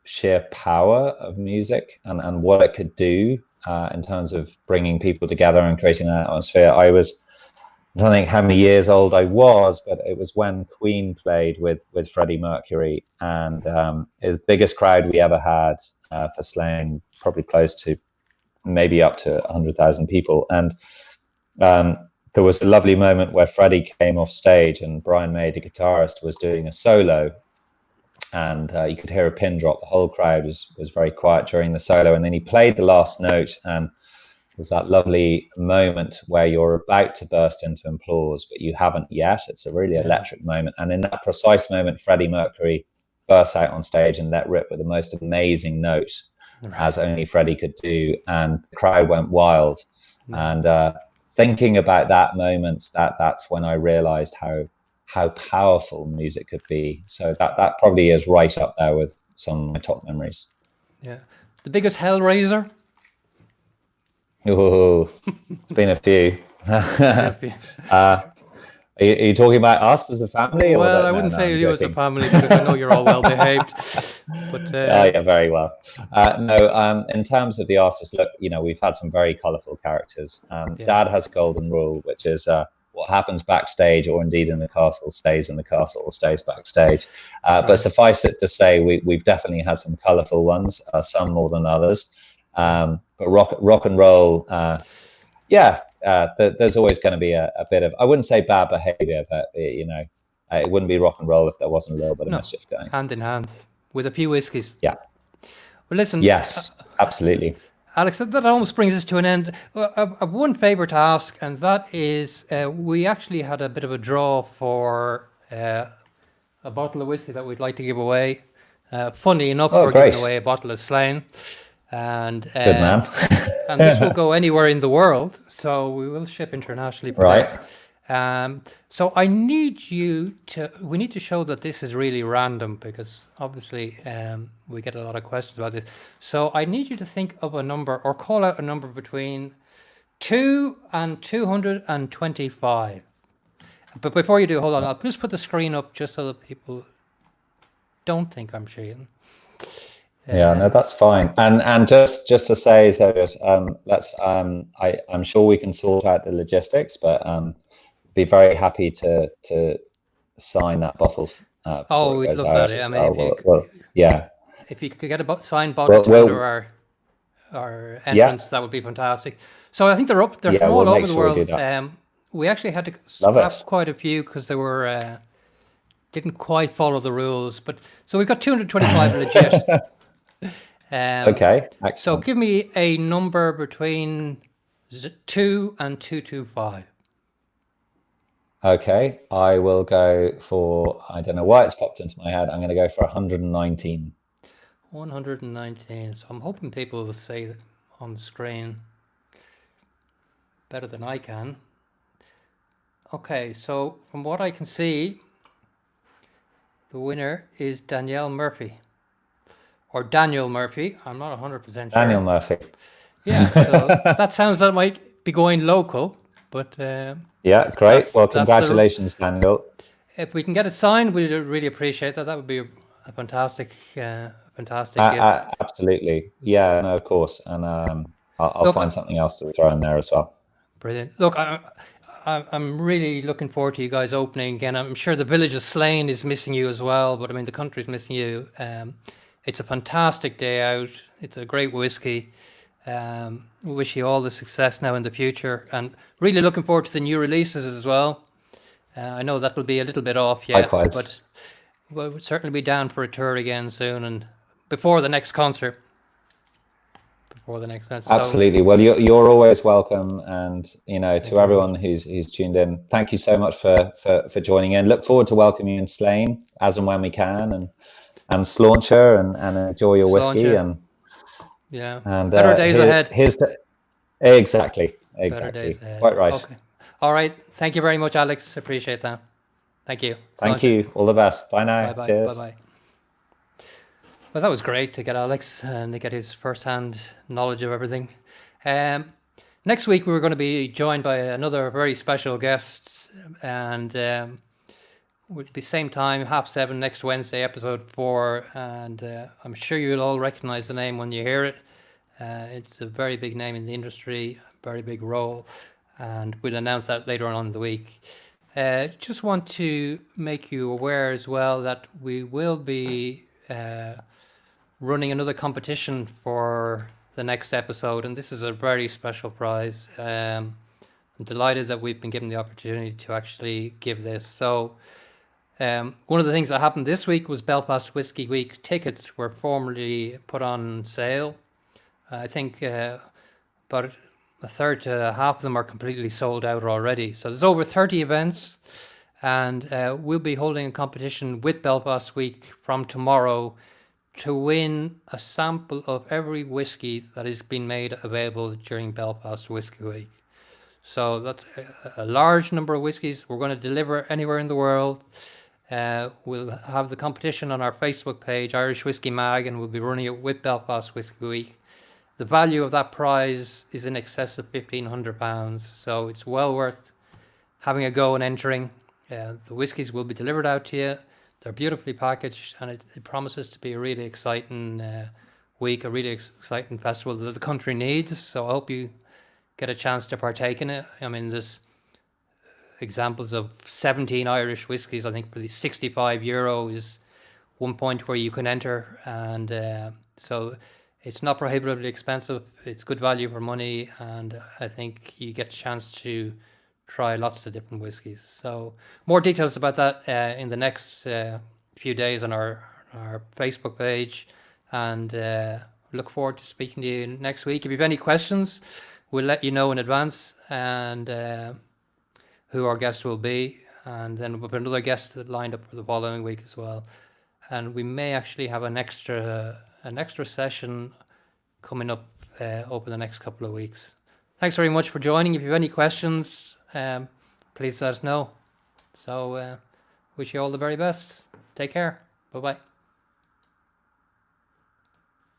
sheer power of music and what it could do in terms of bringing people together and creating an atmosphere. I don't think how many years old I was, but it was when Queen played with Freddie Mercury, and his biggest crowd we ever had for Slane, probably close to maybe up to 100,000 people. And there was a lovely moment where Freddie came off stage and Brian May, the guitarist, was doing a solo, and you could hear a pin drop. The whole crowd was very quiet during the solo, and then he played the last note, and there's that lovely moment where you're about to burst into applause, but you haven't yet. It's a really electric moment, and in that precise moment, Freddie Mercury burst out on stage and let rip with the most amazing note, as only Freddie could do, and the crowd went wild. And thinking about that moment, that's when I realized how powerful music could be. So that probably is right up there with some of my top memories. Yeah. The biggest hellraiser? Oh, it's been a few. Are you talking about us as a family? Well, I wouldn't say you as a family, because I know you're all well behaved. But yeah, very well. No, in terms of the artists, look, we've had some very colourful characters. Dad has a golden rule, which is what happens backstage, or indeed in the castle, stays in the castle, or stays backstage. But suffice it to say, we've definitely had some colourful ones, some more than others. But rock and roll, there's always going to be a bit of, I wouldn't say bad behavior, but it wouldn't be rock and roll if there wasn't a little bit of mischief going. Hand in hand with a few whiskies. Yeah. Well, listen. Yes, absolutely. Alex, that almost brings us to an end. I've one favour to ask, and that is we actually had a bit of a draw for a bottle of whiskey that we'd like to give away. Funny enough, we're giving away a bottle of Slane. And good man. And this will go anywhere in the world, so we will ship internationally for this. So we need to show that this is really random, because obviously we get a lot of questions about this. So I need you to think of a number, or call out a number between 2 and 225. But before you do, hold on, I'll just put the screen up just so that people don't think I'm cheating. Yeah, no, that's fine. And just to say, so I'm sure we can sort out the logistics, but be very happy to sign that bottle. We'd love that. I mean, if you could get a signed bottle under our entrance, that would be fantastic. So I think they're up. They're from all over the world. We actually had to scrap quite a few because they were didn't quite follow the rules. But so we've got 225 legit. Okay, excellent. So give me a number between 2 and 225. Okay, I will go for, I don't know why it's popped into my head, I'm going to go for 119. 119. So I'm hoping people will say that on the screen better than I can. Okay, so from what I can see, the winner is Danielle Murphy. Or Daniel Murphy. I'm not 100% sure. Daniel Murphy. Yeah, so that sounds like it might be going local, but... yeah, great. Well, congratulations, Daniel. If we can get it signed, we'd really appreciate that. That would be a fantastic gift. Absolutely. Yeah, no, of course. And I'll find something else to throw in there as well. Brilliant. Look, I'm really looking forward to you guys opening again. I'm sure the village of Slane is missing you as well, but I mean, the country's missing you. It's a fantastic day out. It's a great whiskey. We wish you all the success now in the future, and really looking forward to the new releases as well. I know that will be a little bit off yet, Likewise. but we'll certainly be down for a tour again soon, and before the next concert. Absolutely. Well, you're always welcome, and Thank to you very everyone much. who's tuned in, thank you so much for joining in. Look forward to welcoming you in Slane as and when we can, and Slauncher, and enjoy your whiskey, Sláinte, and yeah. and Better days ahead. here's the exactly Better days ahead. quite right. Okay. All right. Thank you very much, Alex. Appreciate that. Thank you. Thank Sláinte. you. All the best. Bye now. Bye-bye. Cheers. Bye-bye. Well, that was great to get Alex and to get his first-hand knowledge of everything. Next week, we're going to be joined by another very special guest, and will be same time, 7:30 next Wednesday, episode 4. And I'm sure you'll all recognize the name when you hear it. It's a very big name in the industry, a very big role, and we'll announce that later on in the week. Just want to make you aware as well that we will be running another competition for the next episode, and this is a very special prize. I'm delighted that we've been given the opportunity to actually give this. So one of the things that happened this week was Belfast Whisky Week tickets were formally put on sale. I think about a third to half of them are completely sold out already. So there's over 30 events, and we'll be holding a competition with Belfast Week from tomorrow to win a sample of every whiskey that is being made available during Belfast Whisky Week. So that's a large number of whiskies. We're going to deliver anywhere in the world. We'll have the competition on our Facebook page, Irish Whisky Mag, and we'll be running it with Belfast Whisky Week. The value of that prize is in excess of £1,500, so it's well worth having a go and entering. The whiskies will be delivered out to you. They're beautifully packaged, and it promises to be a really exciting week, a really exciting festival that the country needs. So I hope you get a chance to partake in it. I mean, there's examples of 17 Irish whiskies. I think for the €65 is one point where you can enter, and so it's not prohibitively expensive. It's good value for money, and I think you get a chance to try lots of different whiskies. So more details about that in the next few days on our Facebook page, and look forward to speaking to you next week. If you have any questions, we'll let you know in advance, and who our guest will be, and then we'll have another guest lined up for the following week as well. And we may actually have an extra session coming up over the next couple of weeks. Thanks very much for joining. If you have any questions, please let us know. So wish you all the very best. Take care. Bye-bye.